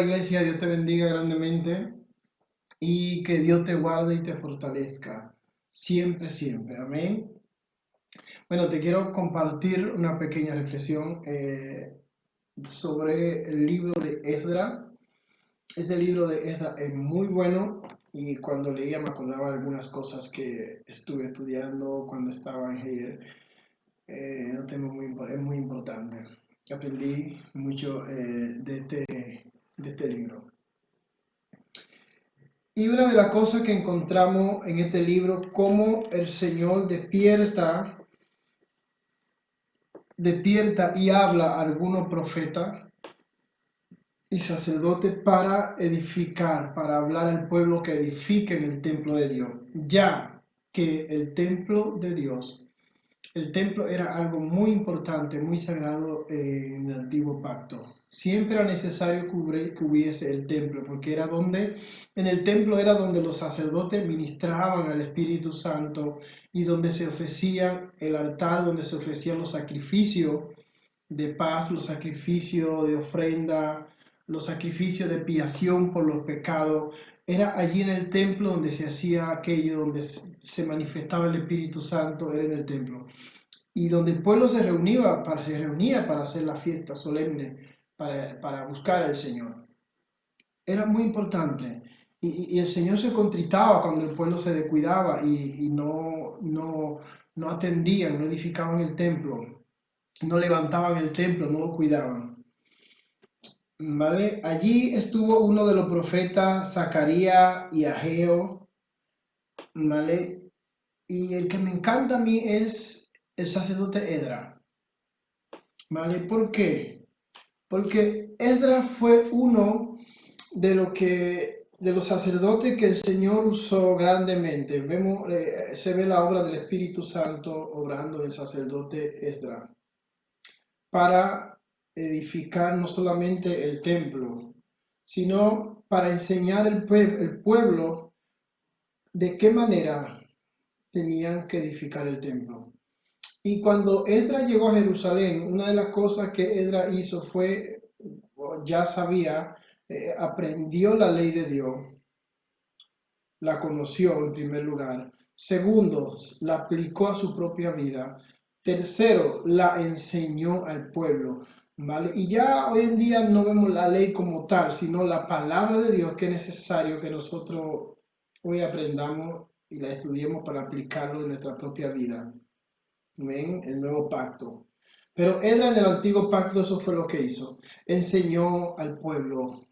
iglesia, Dios te bendiga grandemente y que Dios te guarde y te fortalezca siempre, siempre. Amén. Bueno, te quiero compartir una pequeña reflexión sobre el libro de Esdra. Este libro de Esdra es muy bueno y cuando leía me acordaba de algunas cosas que estuve estudiando cuando estaba en Heider. Un tema es muy importante. Aprendí mucho de este libro. Y una de las cosas que encontramos en este libro, cómo el Señor despierta y habla a algunos profetas y sacerdotes para edificar, para hablar al pueblo que edifique en el templo de Dios, ya que el templo de Dios, el templo era algo muy importante, muy sagrado en el antiguo pacto. Siempre era necesario que hubiese el templo, porque en el templo era donde los sacerdotes ministraban al Espíritu Santo y donde se ofrecía el altar, donde se ofrecían los sacrificios de paz, los sacrificios de ofrenda, los sacrificios de expiación por los pecados. Era allí en el templo donde se hacía aquello, donde se manifestaba el Espíritu Santo, era en el templo. Y donde el pueblo se reunía para hacer la fiesta solemne, para buscar al Señor. Era muy importante. Y el Señor se contritaba cuando el pueblo se descuidaba y no atendían, no edificaban el templo, no levantaban el templo, no lo cuidaban. ¿Vale? Allí estuvo uno de los profetas, Zacarías y Ageo, ¿vale? Y el que me encanta a mí es el sacerdote Edra, ¿vale? ¿Por qué? Porque Esdras fue uno de los sacerdotes que el Señor usó grandemente. Se ve la obra del Espíritu Santo obrando en el sacerdote Esdras para edificar no solamente el templo, sino para enseñar el pueblo de qué manera tenían que edificar el templo. Y cuando Esdras llegó a Jerusalén, una de las cosas que Esdras hizo fue, ya sabía, aprendió la ley de Dios, la conoció en primer lugar. Segundo, la aplicó a su propia vida. Tercero, la enseñó al pueblo, ¿vale? Y ya hoy en día no vemos la ley como tal, sino la palabra de Dios que es necesario que nosotros hoy aprendamos y la estudiemos para aplicarlo en nuestra propia vida. ¿Ven? El nuevo pacto. Pero Edra en el antiguo pacto eso fue lo que hizo. Enseñó al pueblo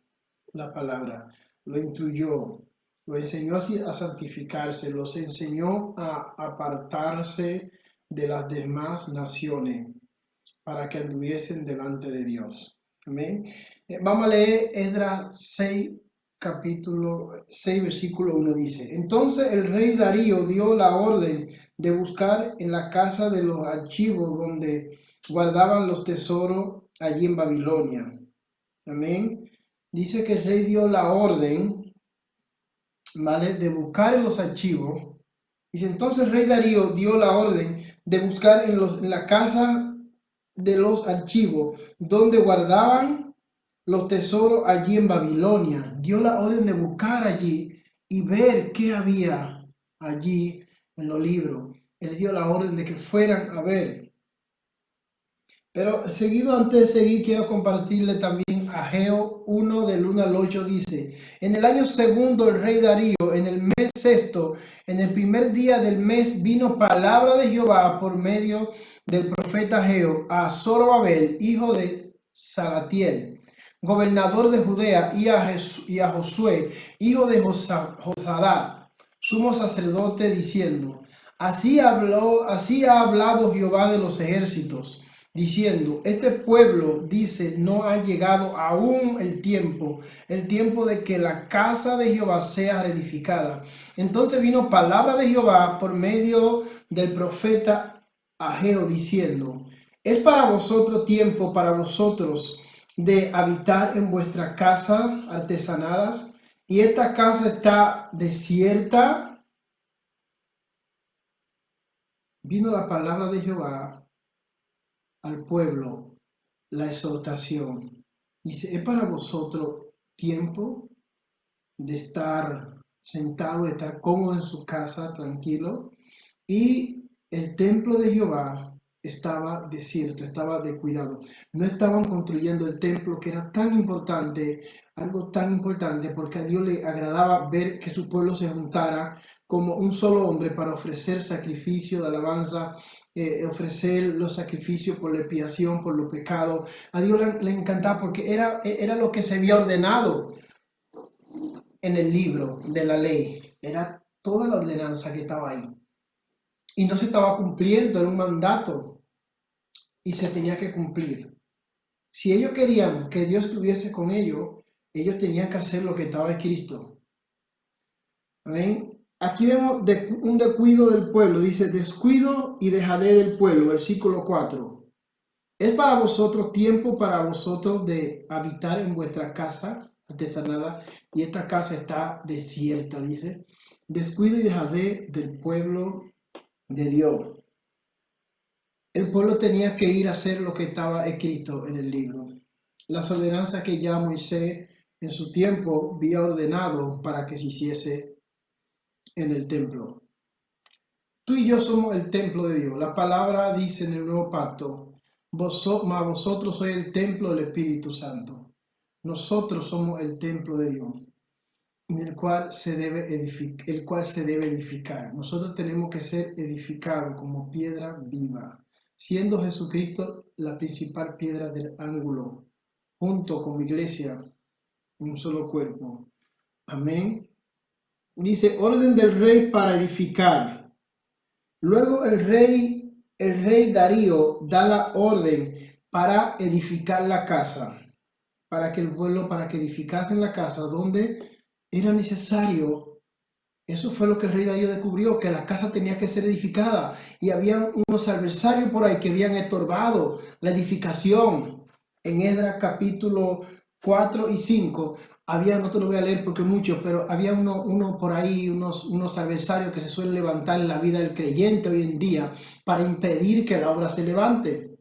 la palabra, lo instruyó, lo enseñó así a santificarse, los enseñó a apartarse de las demás naciones para que anduviesen delante de Dios. Amén. Vamos a leer Esdras 6, capítulo 6, versículo 1 dice: Entonces el rey Darío dio la orden de buscar en la casa de los archivos donde guardaban los tesoros allí en Babilonia. Amén. Dice que el rey dio la orden, ¿vale?, de buscar en los archivos. Dice, entonces el rey Darío dio la orden de buscar en la casa de los archivos, donde guardaban los tesoros allí en Babilonia. Dio la orden de buscar allí y ver qué había allí en los libros. Él dio la orden de que fueran a ver. Pero seguido, antes de seguir, quiero compartirle también Ageo 1 del 1 al 8 dice: En el año segundo el rey Darío, en el mes sexto, en el primer día del mes, vino palabra de Jehová por medio del profeta Ageo a Zorobabel, hijo de Salatiel, gobernador de Judea, y a Josué, hijo de Josadat, sumo sacerdote, diciendo: así ha hablado Jehová de los ejércitos, diciendo, este pueblo dice, no ha llegado aún el tiempo de que la casa de Jehová sea reedificada. Entonces vino palabra de Jehová por medio del profeta Ageo, diciendo, es para vosotros tiempo, para vosotros, de habitar en vuestra casa artesanadas, y esta casa está desierta. Vino la palabra de Jehová al pueblo, la exhortación. Dice, es para vosotros tiempo de estar sentado, de estar cómodo en su casa, tranquilo, y el templo de Jehová estaba desierto, estaba descuidado. No estaban construyendo el templo que era tan importante, algo tan importante, porque a Dios le agradaba ver que su pueblo se juntara como un solo hombre para ofrecer sacrificio de alabanza, ofrecer los sacrificios por la expiación, por los pecados. A Dios le encantaba porque era lo que se había ordenado en el libro de la ley. Era toda la ordenanza que estaba ahí. Y no se estaba cumpliendo, era un mandato y se tenía que cumplir. Si ellos querían que Dios estuviese con ellos tenían que hacer lo que estaba escrito. Amén. Aquí vemos un descuido del pueblo, dice descuido y dejadez del pueblo, versículo 4. Es para vosotros tiempo para vosotros de habitar en vuestra casa artesanada y esta casa está desierta, dice. Descuido y dejadez del pueblo de Dios. El pueblo tenía que ir a hacer lo que estaba escrito en el libro. Las ordenanzas que ya Moisés en su tiempo había ordenado para que se hiciese en el templo. Tú y yo somos el templo de Dios. La palabra dice en el nuevo pacto, vosotros sois el templo del Espíritu Santo. Nosotros somos el templo de Dios, en el cual se debe edificar. Nosotros tenemos que ser edificados como piedra viva, siendo Jesucristo la principal piedra del ángulo, junto con mi iglesia, un solo cuerpo. Amén. Dice, orden del rey para edificar. Luego el rey Darío da la orden para edificar la casa, para que el pueblo, para que edificasen la casa donde era necesario. Eso fue lo que el rey Darío descubrió, que la casa tenía que ser edificada y había unos adversarios por ahí que habían estorbado la edificación. En Esdras capítulo 4 y 5 había, no te lo voy a leer porque mucho, pero había uno por ahí, unos adversarios que se suelen levantar en la vida del creyente hoy en día para impedir que la obra se levante.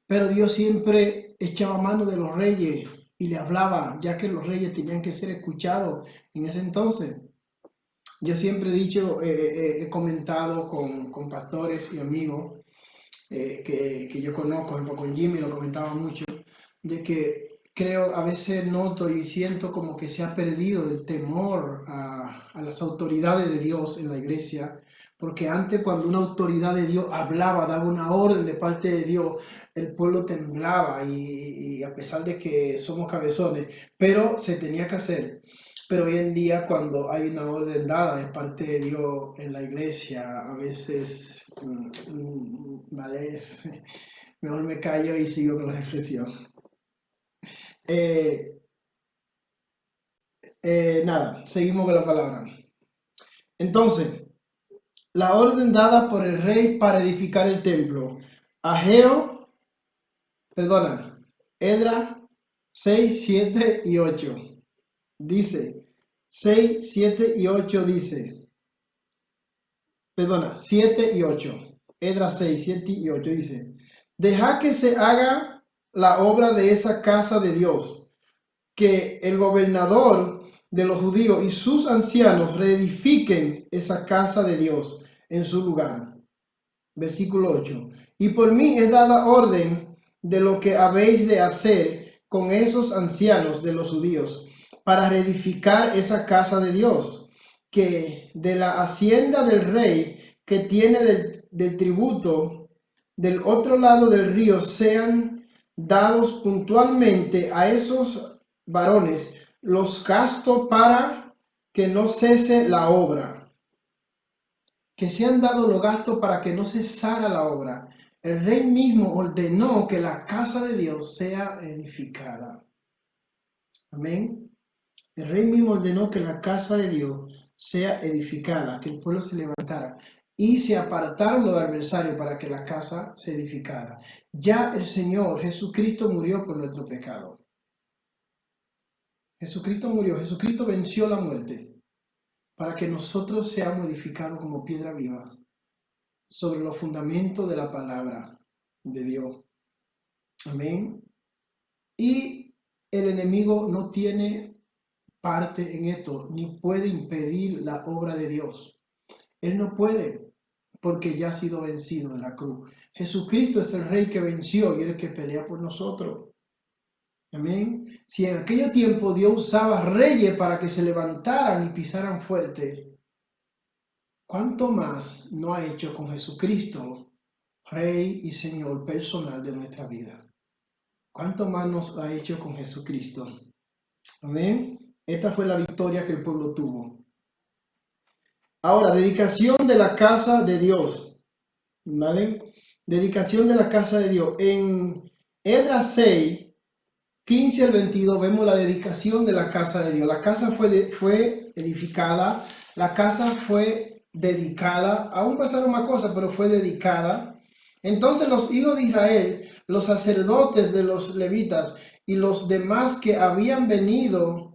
Pero Dios siempre echaba mano de los reyes y le hablaba, ya que los reyes tenían que ser escuchados en ese entonces. Yo siempre he dicho, he comentado con pastores y amigos que yo conozco, por ejemplo con Jimmy lo comentaba mucho, de que creo, a veces noto y siento como que se ha perdido el temor a las autoridades de Dios en la iglesia, porque antes cuando una autoridad de Dios hablaba, daba una orden de parte de Dios, el pueblo temblaba y a pesar de que somos cabezones, pero se tenía que hacer. Pero hoy en día, cuando hay una orden dada de parte de Dios en la iglesia, a veces, vale, mejor me callo y sigo con la reflexión. Eh, nada, seguimos con la palabra. Entonces, la orden dada por el rey para edificar el templo. Edra 6, 7 y 8. Dice, 6, 7 y 8 dice, 7 y 8. Edras 6, 7 y 8 dice, deja que se haga la obra de esa casa de Dios, que el gobernador de los judíos y sus ancianos reedifiquen esa casa de Dios en su lugar. Versículo 8. Y por mí es dada orden de lo que habéis de hacer con esos ancianos de los judíos para reedificar esa casa de Dios, que de la hacienda del rey que tiene del tributo del otro lado del río sean dados puntualmente a esos varones los gastos para que no cese la obra, que se han dado los gastos para que no cesara la obra. El rey mismo ordenó que la casa de Dios sea edificada. Amén. El rey mismo ordenó que la casa de Dios sea edificada, que el pueblo se levantara y se apartaron los adversarios para que la casa se edificara. Ya el Señor Jesucristo murió por nuestro pecado. Jesucristo murió, Jesucristo venció la muerte para que nosotros seamos edificados como piedra viva sobre los fundamentos de la palabra de Dios. Amén. Y el enemigo no tiene parte en esto, ni puede impedir la obra de Dios. Él no puede, porque ya ha sido vencido en la cruz. Jesucristo es el Rey que venció y el que pelea por nosotros. Amén. Si en aquel tiempo Dios usaba reyes para que se levantaran y pisaran fuerte, ¿cuánto más no ha hecho con Jesucristo, Rey y Señor personal de nuestra vida? ¿Cuánto más nos ha hecho con Jesucristo? Amén. Esta fue la victoria que el pueblo tuvo. Ahora, dedicación de la casa de Dios. ¿Vale? Dedicación de la casa de Dios. En Esdras 6, 15 al 22 vemos la dedicación de la casa de Dios. La casa fue edificada, la casa fue dedicada, aún pasaron más cosas, pero fue dedicada. Entonces los hijos de Israel, los sacerdotes de los levitas y los demás que habían venido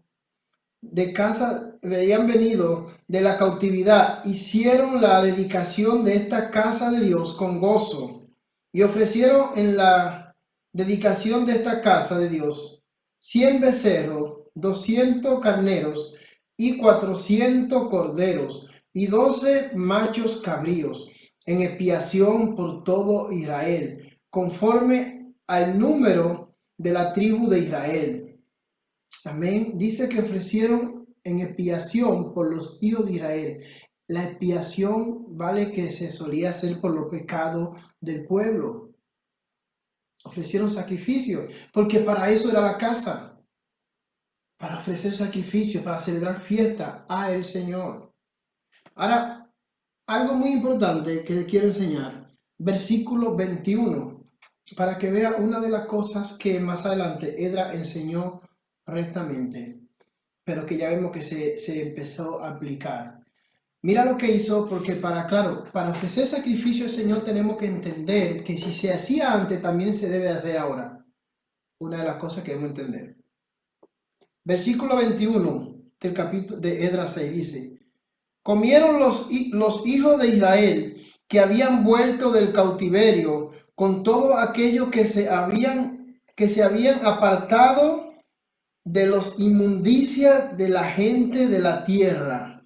habían venido de la cautividad, hicieron la dedicación de esta casa de Dios con gozo y ofrecieron en la dedicación de esta casa de Dios 100 becerros, 200 carneros y 400 corderos y 12 machos cabríos en expiación por todo Israel, conforme al número de la tribu de Israel. Amén. Dice que ofrecieron en expiación por los hijos de Israel. La expiación, vale, que se solía hacer por los pecados del pueblo. Ofrecieron sacrificio, porque para eso era la casa, para ofrecer sacrificio, para celebrar fiesta a el Señor. Ahora, algo muy importante que quiero enseñar, versículo 21, para que vea una de las cosas que más adelante Edra enseñó rectamente, pero que ya vemos que se empezó a aplicar. Mira lo que hizo, porque claro, para ofrecer sacrificio al Señor tenemos que entender que si se hacía antes, también se debe hacer ahora. Una de las cosas que debemos entender. Versículo 21 del capítulo de Esdras 6 dice, comieron los hijos de Israel que habían vuelto del cautiverio con todo aquello que se habían apartado de los inmundicias de la gente de la tierra.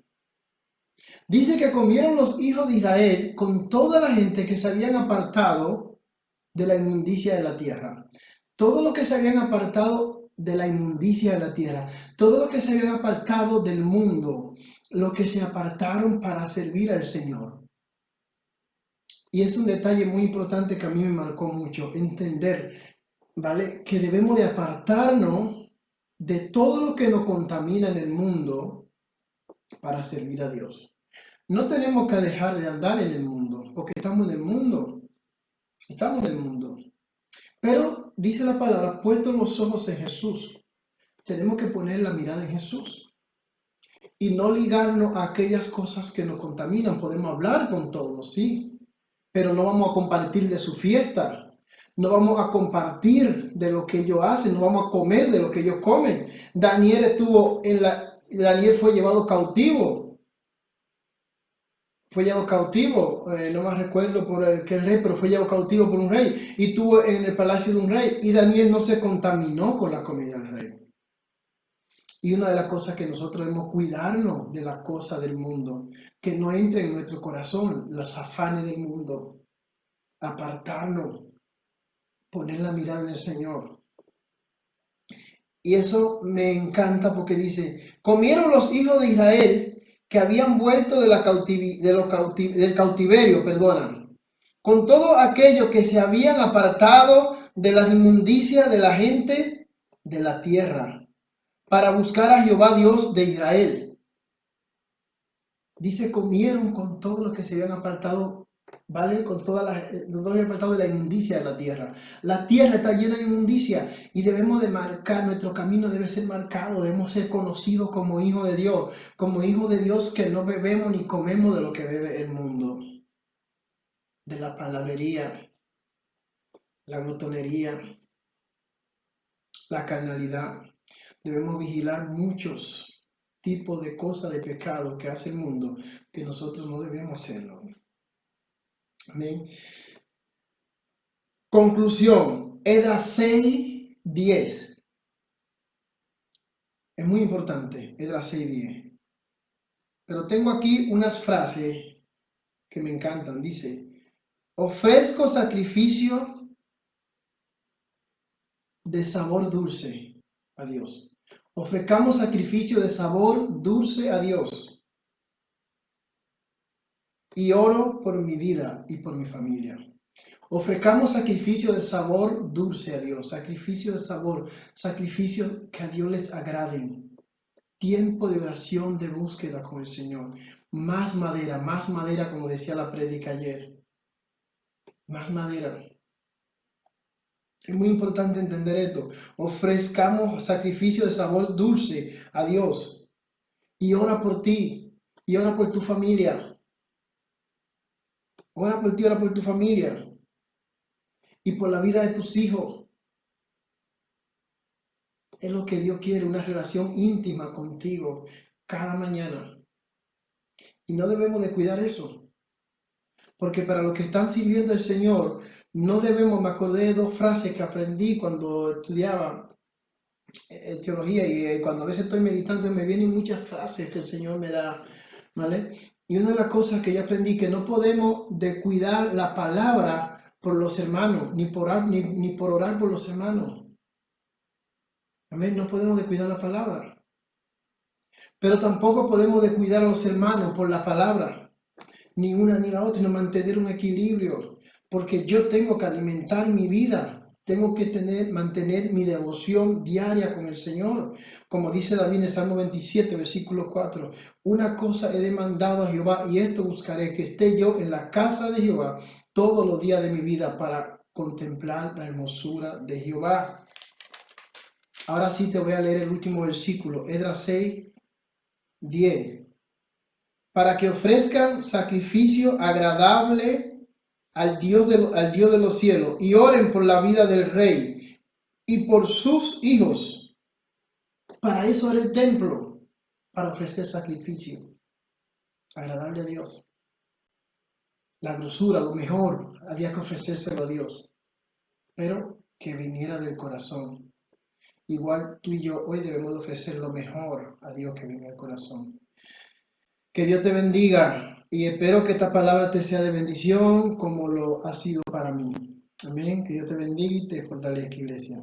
Dice que comieron los hijos de Israel con toda la gente que se habían apartado de la inmundicia de la tierra. Todo lo que se habían apartado de la inmundicia de la tierra, todo lo que se habían apartado del mundo, lo que se apartaron para servir al Señor. Y es un detalle muy importante que a mí me marcó mucho, entender, ¿vale? Que debemos de apartarnos de todo lo que nos contamina en el mundo para servir a Dios. No tenemos que dejar de andar en el mundo, porque estamos en el mundo. Estamos en el mundo. Pero dice la palabra, puestos los ojos en Jesús. Tenemos que poner la mirada en Jesús y no ligarnos a aquellas cosas que nos contaminan. Podemos hablar con todos, sí, pero no vamos a compartir de su fiesta. No vamos a compartir de lo que ellos hacen, no vamos a comer de lo que ellos comen. Daniel fue llevado cautivo. Fue llevado cautivo, no me recuerdo por qué rey, pero fue llevado cautivo por un rey y estuvo en el palacio de un rey y Daniel no se contaminó con la comida del rey. Y una de las cosas que nosotros debemos cuidarnos de las cosas del mundo, que no entren en nuestro corazón los afanes del mundo, apartarnos, poner la mirada en el Señor. Y eso me encanta porque dice, comieron los hijos de Israel que habían vuelto del cautiverio, con todo aquello que se habían apartado de las inmundicias de la gente de la tierra, para buscar a Jehová Dios de Israel. Dice, comieron con todo lo que se habían apartado, ¿vale? Con todo lo que habían apartado de la inmundicia de la tierra. La tierra está llena de inmundicia y debemos de marcar, nuestro camino debe ser marcado, debemos ser conocidos como hijos de Dios que no bebemos ni comemos de lo que bebe el mundo, de la palabrería, la glotonería, la carnalidad. Debemos vigilar muchos tipos de cosas de pecado que hace el mundo que nosotros no debemos hacerlo. Amén. Conclusión, Esdras 6:10. Es muy importante, Esdras 6:10. Pero tengo aquí unas frases que me encantan. Dice, ofrezco sacrificio de sabor dulce a Dios. Ofrezcamos sacrificio de sabor dulce a Dios. Y oro por mi vida y por mi familia. Ofrezcamos sacrificio de sabor dulce a Dios. Sacrificio de sabor. Sacrificio que a Dios les agraden. Tiempo de oración, de búsqueda con el Señor. Más madera, como decía la prédica ayer. Más madera. Es muy importante entender esto. Ofrezcamos sacrificio de sabor dulce a Dios. Y ora por ti. Y ora por tu familia. Ora por ti, ora por tu familia. Y por la vida de tus hijos. Es lo que Dios quiere, una relación íntima contigo cada mañana. Y no debemos de cuidar eso. Porque para los que están sirviendo al Señor, no debemos, me acordé de dos frases que aprendí cuando estudiaba teología y cuando a veces estoy meditando me vienen muchas frases que el Señor me da, ¿vale? Y una de las cosas que yo aprendí que no podemos descuidar la palabra por los hermanos, ni por orar por los hermanos. Amén, no podemos descuidar la palabra. Pero tampoco podemos descuidar a los hermanos por la palabra, ni una ni la otra, sino mantener un equilibrio, porque yo tengo que alimentar mi vida. Tengo que mantener mi devoción diaria con el Señor. Como dice David en el Salmo 27, versículo 4. Una cosa he demandado a Jehová y esto buscaré, que esté yo en la casa de Jehová todos los días de mi vida para contemplar la hermosura de Jehová. Ahora sí te voy a leer el último versículo, Esdras 6:10. Para que ofrezcan sacrificio agradable al Dios de los cielos y oren por la vida del rey y por sus hijos. Para eso era el templo, para ofrecer sacrificio agradable a Dios. La grosura, lo mejor, había que ofrecérselo a Dios, pero que viniera del corazón. Igual tú y yo hoy debemos de ofrecer lo mejor a Dios que viene del corazón. Que Dios te bendiga y espero que esta palabra te sea de bendición como lo ha sido para mí. Amén. Que Dios te bendiga y te fortalezca, iglesia.